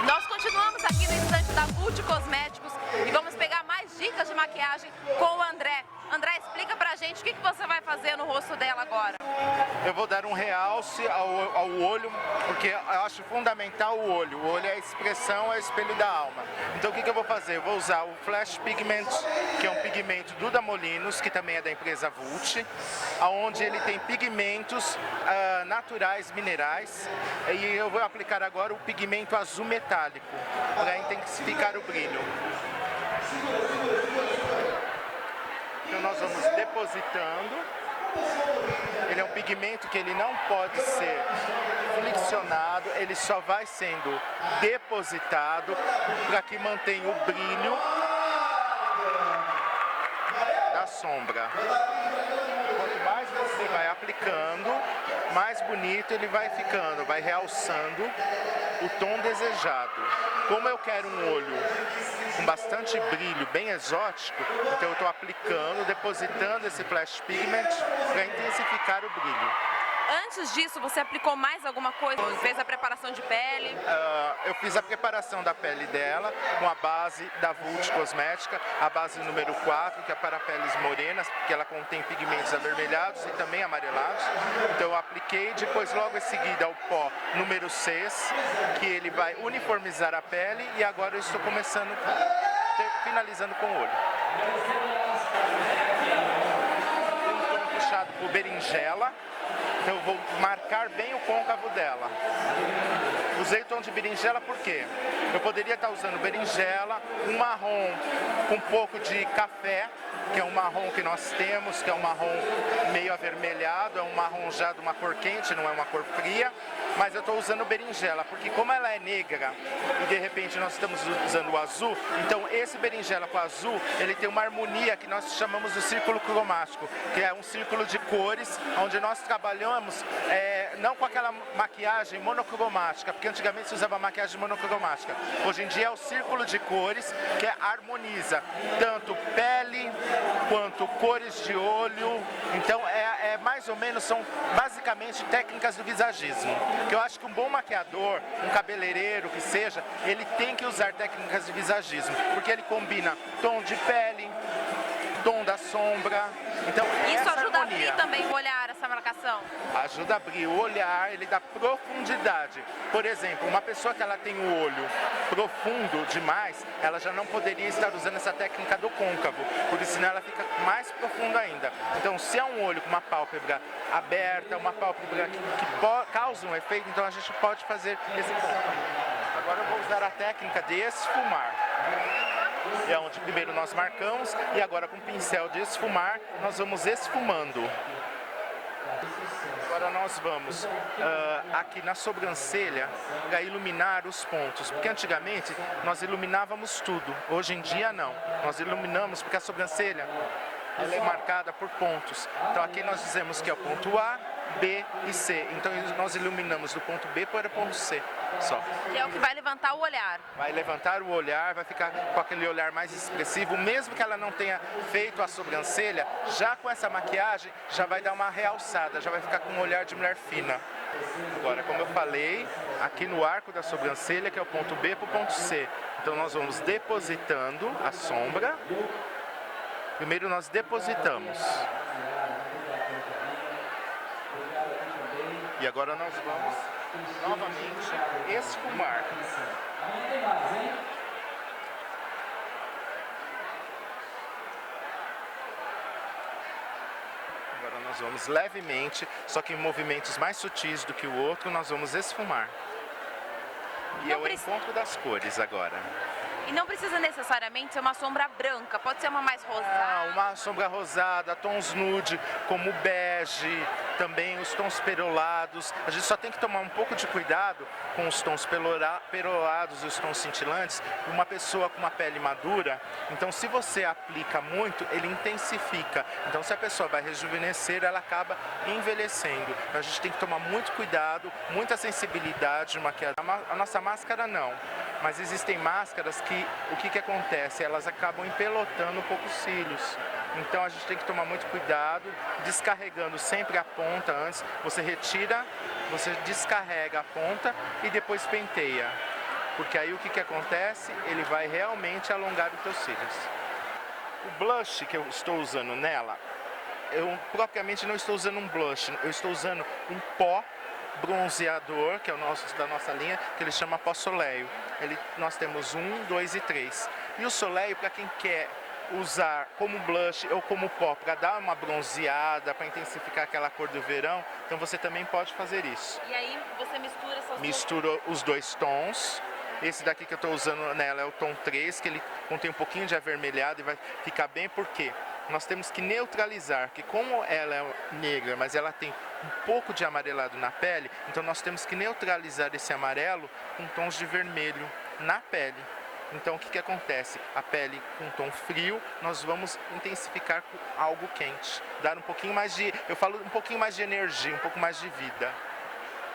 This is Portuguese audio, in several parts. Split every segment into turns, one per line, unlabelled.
Nós continuamos aqui no estande da Vult Cosméticos e vamos pegar mais dicas de maquiagem com o André. André, explica pra gente o que você vai fazer no rosto dela agora.
Eu vou dar um realce ao olho, porque eu acho fundamental o olho. O olho é a expressão, é o espelho da alma. Então o que eu vou fazer? Eu vou usar o Flash Pigment, que é um pigmento do Damolinos, que também é da empresa Vult, onde ele tem pigmentos naturais, minerais, e eu vou aplicar agora o pigmento azul metálico, para intensificar o brilho. Então nós vamos depositando. Ele é um pigmento que ele não pode ser flexionado, ele só vai sendo depositado para que mantenha o brilho da sombra. Quanto mais você vai aplicando, mais bonito ele vai ficando, vai realçando o tom desejado. Como eu quero um olho com bastante brilho, bem exótico, então eu estou aplicando, depositando esse Flash Pigment para intensificar o brilho.
Antes disso, você aplicou mais alguma coisa? Fez a preparação de pele?
Eu fiz a preparação da pele dela com a base da Vult Cosmética, a base número 4, que é para peles morenas, porque ela contém pigmentos avermelhados e também amarelados. Então eu apliquei, depois logo em seguida o pó número 6, que ele vai uniformizar a pele, e agora eu estou começando, finalizando com o olho. Um tom puxado por berinjela. Então eu vou marcar bem o côncavo dela. Usei o tom de berinjela porque eu poderia estar usando berinjela, um marrom com um pouco de café, que é um marrom que nós temos, que é um marrom meio avermelhado, é um marrom já de uma cor quente, não é uma cor fria, mas eu estou usando berinjela, porque como ela é negra e de repente nós estamos usando o azul, então esse berinjela com azul, ele tem uma harmonia que nós chamamos de círculo cromático, que é um círculo de cores, onde nós trabalhamos não com aquela maquiagem monocromática, porque antigamente se usava maquiagem monocromática. Hoje em dia é o círculo de cores que harmoniza tanto pele quanto cores de olho. Então mais ou menos, são basicamente técnicas do visagismo, que eu acho que um bom maquiador, um cabeleireiro que seja, ele tem que usar técnicas de visagismo, porque ele combina tom de pele, tom da sombra. Então,
isso ajuda
harmonia.
A abrir também o olhar, essa marcação?
Ajuda a abrir o olhar, ele dá profundidade. Por exemplo, uma pessoa que ela tem o olho profundo demais, ela já não poderia estar usando essa técnica do côncavo, porque senão ela fica mais profunda ainda. Então, se é um olho com uma pálpebra aberta, uma pálpebra que causa um efeito, então a gente pode fazer esse côncavo. Agora eu vou usar a técnica de esfumar. É onde primeiro nós marcamos e agora com o pincel de esfumar nós vamos esfumando. Agora nós vamos aqui na sobrancelha para iluminar os pontos, porque antigamente nós iluminávamos tudo, hoje em dia não. Nós iluminamos porque a sobrancelha ela é marcada por pontos. Então aqui nós dizemos que é o ponto A, B e C. Então nós iluminamos do ponto B para o ponto C só.
Que é o que vai levantar o olhar.
Vai levantar o olhar, vai ficar com aquele olhar mais expressivo, mesmo que ela não tenha feito a sobrancelha, já com essa maquiagem já vai dar uma realçada, já vai ficar com um olhar de mulher fina. Agora, como eu falei, aqui no arco da sobrancelha, que é o ponto B para o ponto C. Então nós vamos depositando a sombra. Primeiro nós depositamos. E agora nós vamos novamente esfumar. Agora nós vamos levemente, só que em movimentos mais sutis do que o outro, nós vamos esfumar. E é o encontro das cores agora.
E não precisa necessariamente ser uma sombra branca, pode ser uma mais rosada.
Uma sombra rosada, tons nude, como bege, também os tons perolados. A gente só tem que tomar um pouco de cuidado com os tons perolados e os tons cintilantes. Uma pessoa com uma pele madura, então se você aplica muito, ele intensifica. Então se a pessoa vai rejuvenescer, ela acaba envelhecendo. Então, a gente tem que tomar muito cuidado, muita sensibilidade no maquiagem. A nossa máscara não, mas existem máscaras que o que acontece? Elas acabam empelotando um pouco os cílios. Então a gente tem que tomar muito cuidado, descarregando sempre a ponta antes. Você retira, você descarrega a ponta e depois penteia. porque aí o que acontece? Ele vai realmente alongar os teus cílios. O blush que eu estou usando nela, eu propriamente não estou usando um blush, eu estou usando um pó bronzeador, que é o nosso, da nossa linha, que ele chama pó Soleil. Nós temos 1, 2 e 3. E o Soleil, para quem quer usar como blush ou como pó para dar uma bronzeada, para intensificar aquela cor do verão, então você também pode fazer isso.
E aí você mistura essas
Mistura os dois tons. Esse daqui que eu estou usando nela é o tom 3, que ele contém um pouquinho de avermelhado e vai ficar bem, porque nós temos que neutralizar, que como ela é negra, mas ela tem um pouco de amarelado na pele, então nós temos que neutralizar esse amarelo com tons de vermelho na pele. Então o que acontece? A pele com tom frio, nós vamos intensificar com algo quente, dar um pouquinho mais de, eu falo um pouquinho mais de energia, um pouco mais de vida.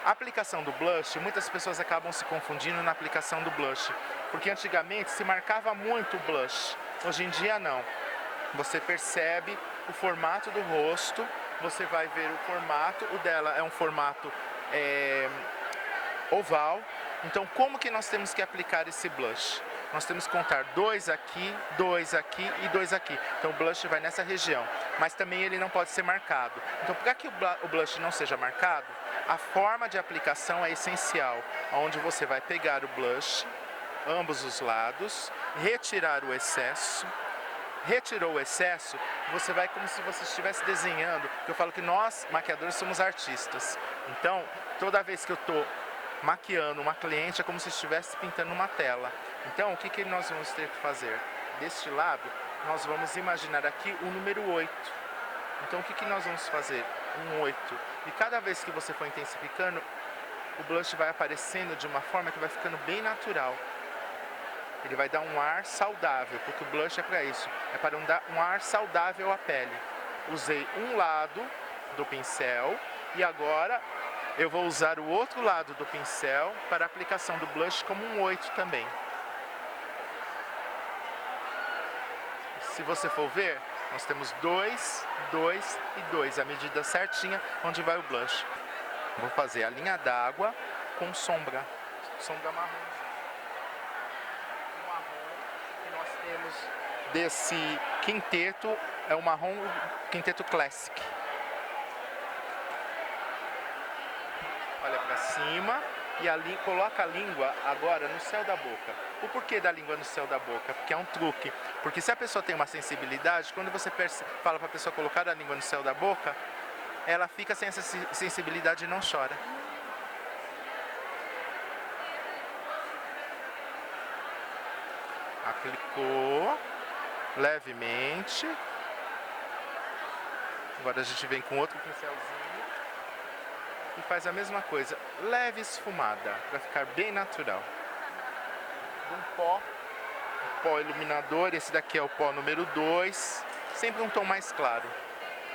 A aplicação do blush, muitas pessoas acabam se confundindo na aplicação do blush, porque antigamente se marcava muito o blush, hoje em dia não. Você percebe o formato do rosto, você vai ver o formato, o dela é um formato oval. Então como que nós temos que aplicar esse blush? Nós temos que contar 2 aqui, 2 aqui e 2 aqui. Então o blush vai nessa região, mas também ele não pode ser marcado. Então para que o blush não seja marcado, a forma de aplicação é essencial, onde você vai pegar o blush, ambos os lados, retirar o excesso. Retirou o excesso, você vai como se você estivesse desenhando, eu falo que nós, maquiadores, somos artistas. Então, toda vez que eu estou maquiando uma cliente, é como se estivesse pintando uma tela. Então, o que nós vamos ter que fazer? Deste lado, nós vamos imaginar aqui o número 8. Então, o que nós vamos fazer? Um 8. E cada vez que você for intensificando, o blush vai aparecendo de uma forma que vai ficando bem natural. Ele vai dar um ar saudável, porque o blush é para isso, é para dar um ar saudável à pele. Usei um lado do pincel e agora eu vou usar o outro lado do pincel para a aplicação do blush como um 8 também. Se você for ver, nós temos 2, 2 e 2, a medida certinha onde vai o blush. Vou fazer a linha d'água com sombra marrom. Temos desse quinteto, é o marrom quinteto Classic. Olha para cima e ali coloca a língua agora no céu da boca. O porquê da língua no céu da boca? Porque é um truque. Porque se a pessoa tem uma sensibilidade, quando você fala para a pessoa colocar a língua no céu da boca, ela fica sem essa sensibilidade e não chora. Aplicou levemente. Agora a gente vem com outro pincelzinho e faz a mesma coisa, leve esfumada, para ficar bem natural. Um pó iluminador, esse daqui é o pó número 2, sempre um tom mais claro,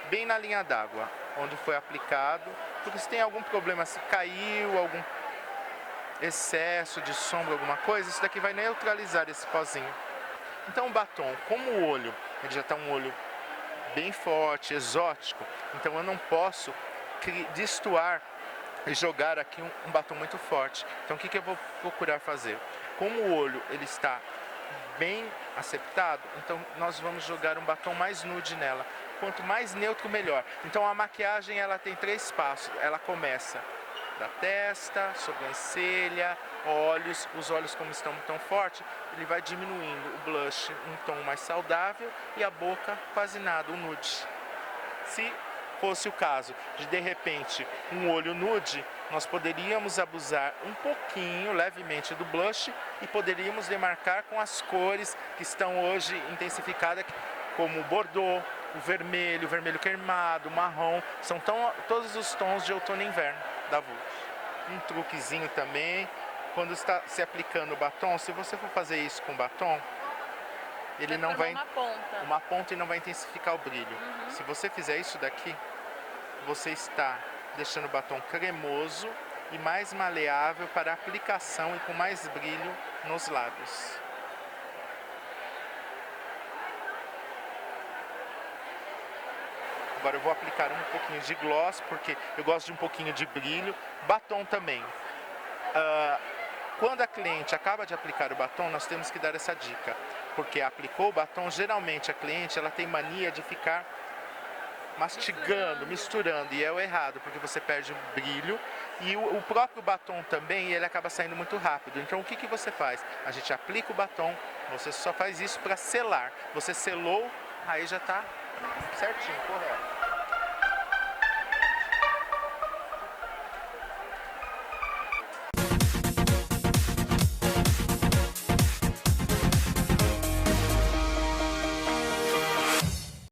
bem na linha d'água, onde foi aplicado, porque se tem algum problema, se caiu, algum excesso de sombra, alguma coisa, isso daqui vai neutralizar esse pozinho. Então o batom, como o olho, ele já está um olho bem forte, exótico, então eu não posso destoar e jogar aqui um batom muito forte. Então o que eu vou procurar fazer? Como o olho ele está bem aceptado, então nós vamos jogar um batom mais nude nela. Quanto mais neutro, melhor. Então a maquiagem ela tem 3 passos. Ela começa da testa, sobrancelha, olhos. Os olhos, como estão tão fortes, ele vai diminuindo o blush, um tom mais saudável, e a boca quase nada, o nude. Se fosse o caso de repente um olho nude, nós poderíamos abusar um pouquinho, levemente, do blush e poderíamos demarcar com as cores que estão hoje intensificadas, como o bordeaux, o vermelho queimado, o marrom, são todos os tons de outono e inverno da Vult. Um truquezinho também, quando está se aplicando o batom, se você for fazer isso com batom, ele não vai uma ponta e não vai intensificar o brilho. Se você fizer isso daqui, você está deixando o batom cremoso e mais maleável para a aplicação e com mais brilho nos lábios. Agora eu vou aplicar um pouquinho de gloss, porque eu gosto de um pouquinho de brilho. Batom também. Quando a cliente acaba de aplicar o batom, nós temos que dar essa dica, porque aplicou o batom, geralmente a cliente ela tem mania de ficar mastigando, misturando, e é o errado, porque você perde o brilho e o próprio batom também, ele acaba saindo muito rápido. Então o que que você faz? A gente aplica o batom, você só faz isso para selar. Você selou, aí já está certinho, correto.